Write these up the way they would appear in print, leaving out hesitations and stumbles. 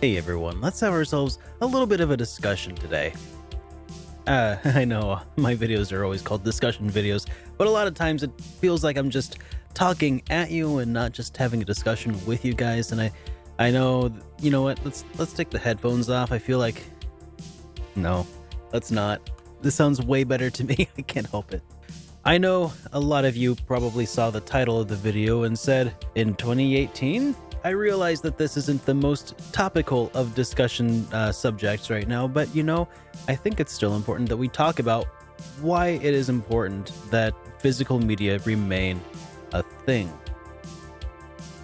Hey everyone, let's have ourselves a little bit of a discussion today. I know my videos are always called discussion videos, but a lot of times it feels like I'm just talking at you and not just having a discussion with you guys. And I know, you know what? Let's take the headphones off. I feel like no, let's not. This sounds way better to me. I can't help it. I know a lot of you probably saw the title of the video and said, in 2018? I realize that this isn't the most topical of discussion subjects right now, but I think it's still important that we talk about why it is important that physical media remain a thing.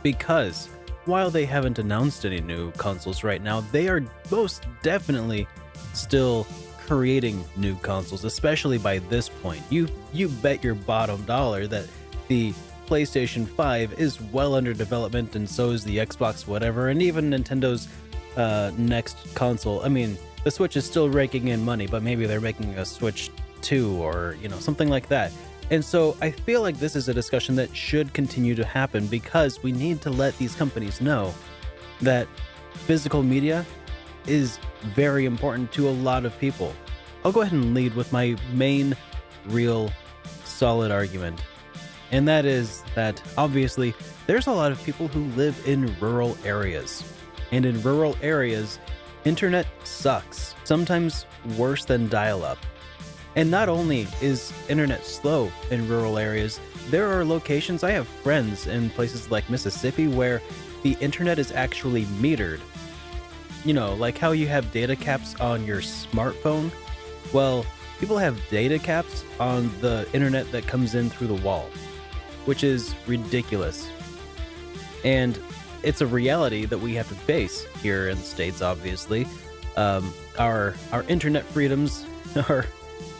Because while they haven't announced any new consoles right now, they are most definitely still creating new consoles, especially by this point. You bet your bottom dollar that the PlayStation 5 is well under development, and so is the Xbox whatever, and even Nintendo's next console. I mean, the Switch is still raking in money, but maybe they're making a Switch 2 or, something like that. And so I feel like this is a discussion that should continue to happen because we need to let these companies know that physical media is very important to a lot of people. I'll go ahead and lead with my main, real, solid argument. And that is that, obviously, there's a lot of people who live in rural areas. And in rural areas, internet sucks, sometimes worse than dial-up. And not only is internet slow in rural areas, there are locations, I have friends in places like Mississippi where the internet is actually metered. Like how you have data caps on your smartphone? Well, people have data caps on the internet that comes in through the wall, which is ridiculous. And it's a reality that we have to face here in the States, obviously. Our internet freedoms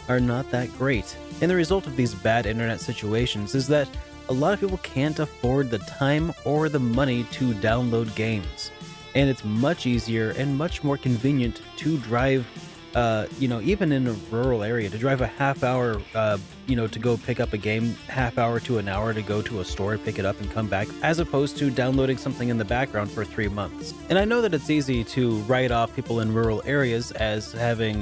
are not that great. And the result of these bad internet situations is that a lot of people can't afford the time or the money to download games. And it's much easier and much more convenient to drive even in a rural area, to drive a half hour, to go pick up a game, half hour to an hour to go to a store, pick it up and come back, as opposed to downloading something in the background for 3 months. And I know that it's easy to write off people in rural areas as having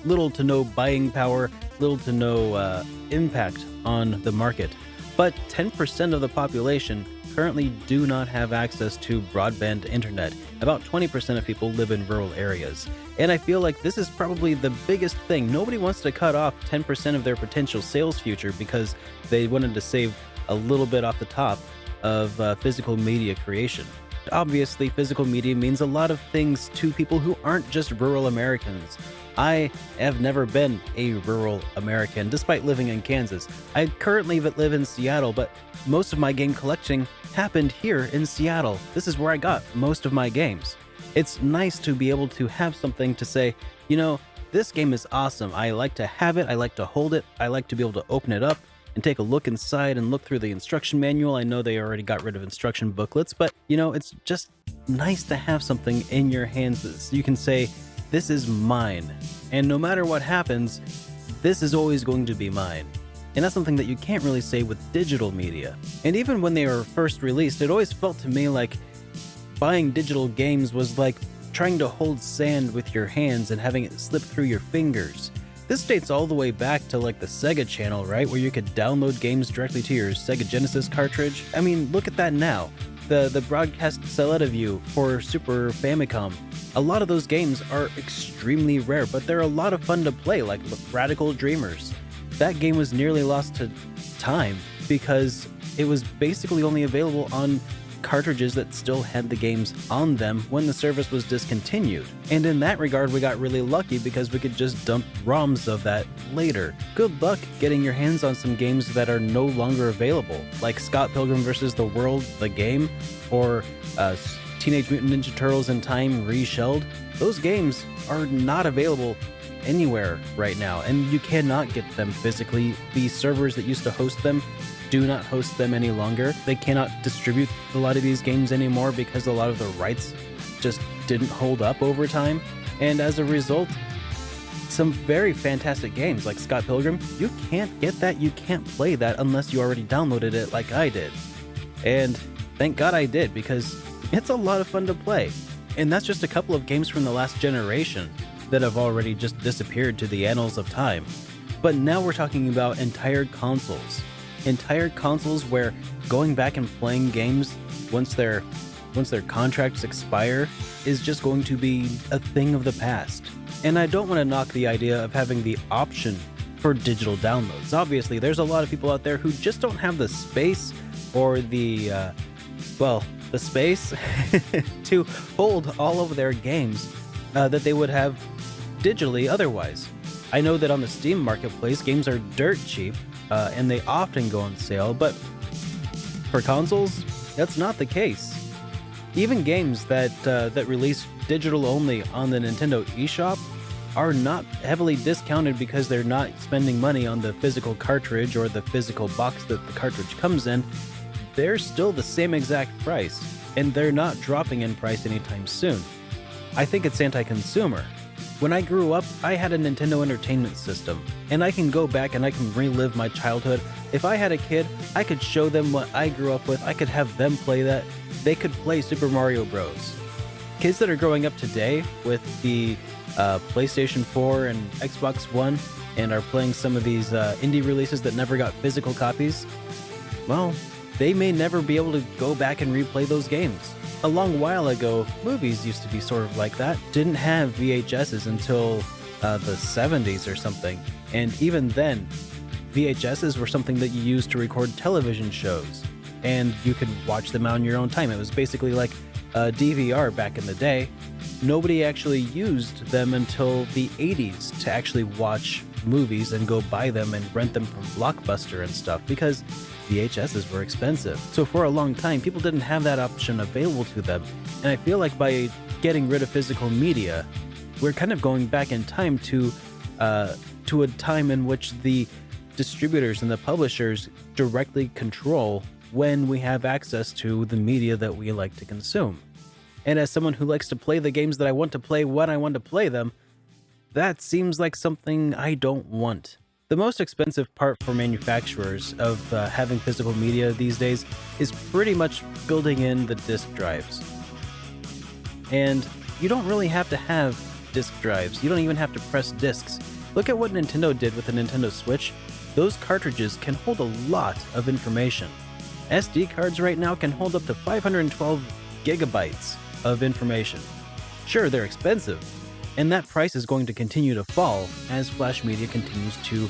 little to no buying power, little to no impact on the market. But 10% of the population currently do not have access to broadband internet. About 20% of people live in rural areas. And I feel like this is probably the biggest thing. Nobody wants to cut off 10% of their potential sales future because they wanted to save a little bit off the top of physical media creation. Obviously, physical media means a lot of things to people who aren't just rural Americans. I have never been a rural American, despite living in Kansas. I currently live in Seattle, but most of my game collecting happened here in Seattle. This is where I got most of my games. It's nice to be able to have something to say, this game is awesome. I like to have it. I like to hold it. I like to be able to open it up and take a look inside and look through the instruction manual. I know they already got rid of instruction booklets, but it's just nice to have something in your hands that you can say, this is mine. And no matter what happens, this is always going to be mine. And that's something that you can't really say with digital media. And even when they were first released, it always felt to me like buying digital games was like trying to hold sand with your hands and having it slip through your fingers. This dates all the way back to like the Sega channel, right? Where you could download games directly to your Sega Genesis cartridge. I mean, look at that now. The broadcast Celetta View for Super Famicom. A lot of those games are extremely rare, but they're a lot of fun to play, like Radical Dreamers. That game was nearly lost to time because it was basically only available on cartridges that still had the games on them when the service was discontinued. And in that regard, we got really lucky because we could just dump ROMs of that later. Good luck getting your hands on some games that are no longer available, like Scott Pilgrim vs. the World, the game, or Teenage Mutant Ninja Turtles in Time Reshelled. Those games are not available anywhere right now, and you cannot get them physically. The servers that used to host them do not host them any longer. They cannot distribute a lot of these games anymore because a lot of the rights just didn't hold up over time. And as a result, some very fantastic games like Scott Pilgrim, you can't get that, you can't play that unless you already downloaded it like I did. And thank God I did, because it's a lot of fun to play. And that's just a couple of games from the last generation that have already just disappeared to the annals of time. But now we're talking about entire consoles. Entire consoles where going back and playing games once their contracts expire is just going to be a thing of the past. And I don't want to knock the idea of having the option for digital downloads. Obviously, there's a lot of people out there who just don't have the space or the space to hold all of their games that they would have digitally otherwise. I know that on the Steam marketplace, games are dirt cheap, and they often go on sale, but for consoles, that's not the case. Even games that release digital only on the Nintendo eShop are not heavily discounted because they're not spending money on the physical cartridge or the physical box that the cartridge comes in. They're still the same exact price, and they're not dropping in price anytime soon. I think it's anti-consumer. When I grew up, I had a Nintendo Entertainment System, and I can go back and I can relive my childhood. If I had a kid, I could show them what I grew up with. I could have them play that. They could play Super Mario Bros. Kids that are growing up today with the PlayStation 4 and Xbox One and are playing some of these indie releases that never got physical copies, well, they may never be able to go back and replay those games. A long while ago, movies used to be sort of like that. Didn't have VHSs until the 70s or something. And even then, VHSs were something that you used to record television shows. And you could watch them on your own time. It was basically like a DVR back in the day. Nobody actually used them until the 80s to actually watch movies and go buy them and rent them from Blockbuster and stuff, because VHSs were expensive. So for a long time, people didn't have that option available to them. And I feel like by getting rid of physical media, we're kind of going back in time to a time in which the distributors and the publishers directly control when we have access to the media that we like to consume. And as someone who likes to play the games that I want to play when I want to play them, that seems like something I don't want. The most expensive part for manufacturers of having physical media these days is pretty much building in the disk drives. And you don't really have to have disk drives. You don't even have to press discs. Look at what Nintendo did with the Nintendo Switch. Those cartridges can hold a lot of information. SD cards right now can hold up to 512 gigabytes of information. Sure, they're expensive, and that price is going to continue to fall as flash media continues to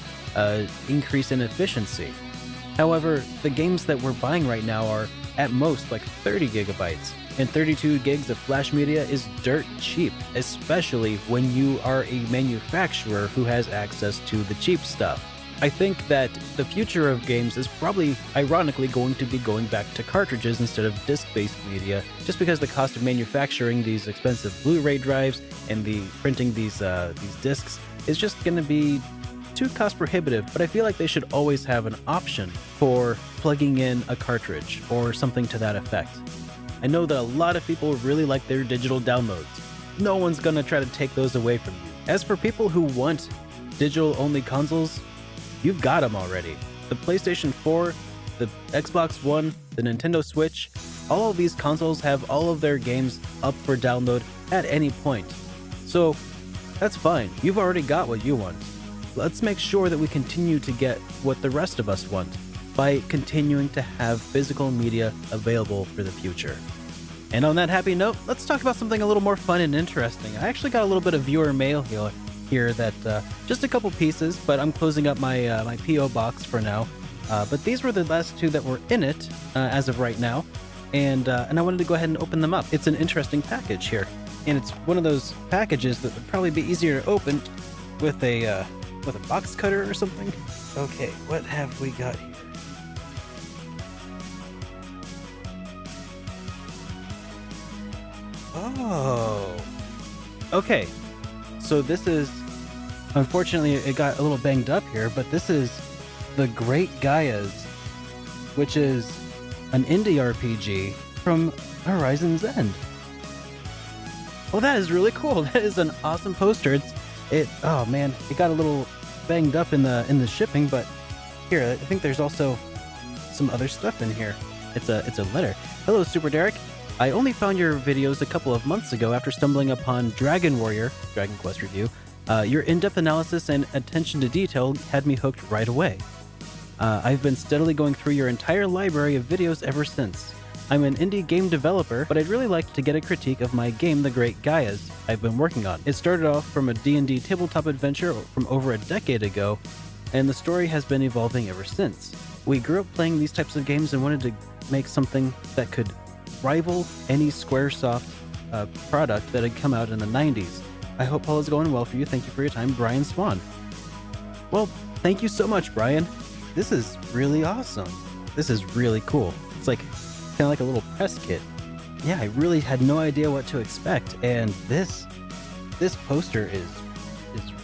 increase in efficiency. However, the games that we're buying right now are at most like 30 gigabytes, and 32 gigs of flash media is dirt cheap, especially when you are a manufacturer who has access to the cheap stuff. I think that the future of games is probably, ironically, going to be going back to cartridges instead of disc-based media, just because the cost of manufacturing these expensive Blu-ray drives and the printing these discs is just going to be too cost prohibitive. But I feel like they should always have an option for plugging in a cartridge or something to that effect. I know that a lot of people really like their digital downloads. No one's going to try to take those away from you. As for people who want digital-only consoles, you've got them already. The PlayStation 4, the Xbox One, the Nintendo Switch, all of these consoles have all of their games up for download at any point. So that's fine. You've already got what you want. Let's make sure that we continue to get what the rest of us want by continuing to have physical media available for the future. And on that happy note, let's talk about something a little more fun and interesting. I actually got a little bit of viewer mail here that just a couple pieces, but I'm closing up my my P.O. box for now. But these were the last two that were in it as of right now, and I wanted to go ahead and open them up. It's an interesting package here, and it's one of those packages that would probably be easier to open with a box cutter or something. Okay, what have we got here? Oh, okay. So this is, unfortunately, it got a little banged up here, but this is The Great Gaias, which is an indie RPG from Horizon's End. Well, that is really cool. That is an awesome poster. Oh man, it got a little banged up in the shipping, but here, I think there's also some other stuff in here. It's a letter. Hello, SuperDerek. I only found your videos a couple of months ago after stumbling upon Dragon Warrior, Dragon Quest review. Your in-depth analysis and attention to detail had me hooked right away. I've been steadily going through your entire library of videos ever since. I'm an indie game developer, but I'd really like to get a critique of my game, The Great Gaias, I've been working on. It started off from a D&D tabletop adventure from over a decade ago, and the story has been evolving ever since. We grew up playing these types of games and wanted to make something that could rival any Squaresoft product that had come out in the 90s. I hope all is going well for you. Thank you for your time, Brian Swan. Well, thank you so much, Brian. This is really awesome. This is really cool. It's like kind of like a little press kit. Yeah, I really had no idea what to expect, and this poster is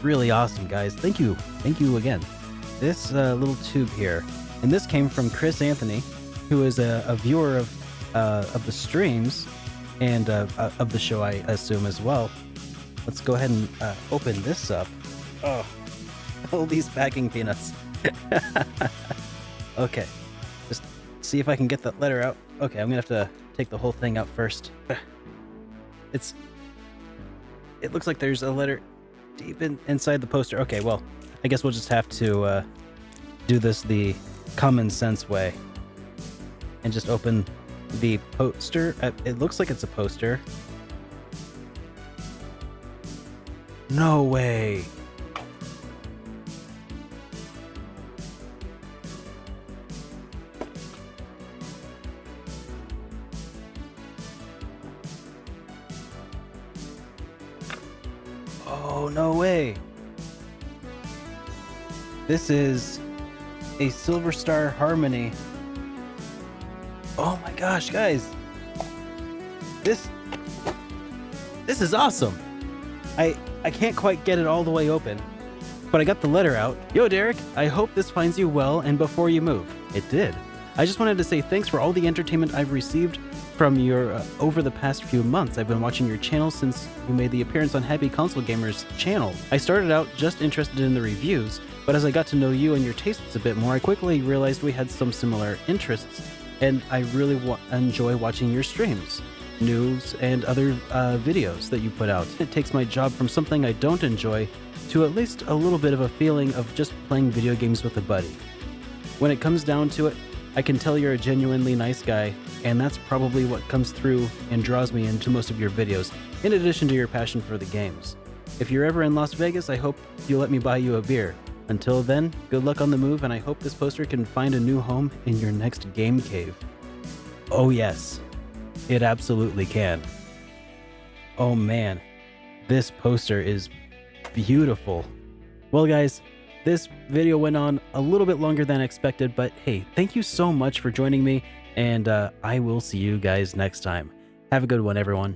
really awesome, guys. Thank you again. This little tube here, and this came from Chris Anthony, who is a viewer of the streams and of the show, I assume, as well. Let's go ahead and open this up. Oh, all these packing peanuts. Okay, just see if I can get that letter out. Okay, I'm gonna have to take the whole thing out first. It looks like there's a letter deep inside the poster. Okay, well, I guess we'll just have to do this the common sense way and just open the poster. It looks like it's a poster. No way. Oh, no way. This is a Silver Star Harmony. Oh my gosh, guys. This is awesome. I can't quite get it all the way open, but I got the letter out. Yo, Derek, I hope this finds you well and before you move. It did. I just wanted to say thanks for all the entertainment I've received from your over the past few months. I've been watching your channel since you made the appearance on Happy Console Gamer's channel. I started out just interested in the reviews, but as I got to know you and your tastes a bit more, I quickly realized we had some similar interests, and I really enjoy watching your streams, news, and other videos that you put out. It takes my job from something I don't enjoy to at least a little bit of a feeling of just playing video games with a buddy. When it comes down to it, I can tell you're a genuinely nice guy, and that's probably what comes through and draws me into most of your videos, in addition to your passion for the games. If you're ever in Las Vegas, I hope you'll let me buy you a beer. Until then, good luck on the move, and I hope this poster can find a new home in your next game cave. Oh yes, it absolutely can. Oh man, this poster is beautiful. Well guys, this video went on a little bit longer than expected, but hey, thank you so much for joining me, and I will see you guys next time. Have a good one, everyone.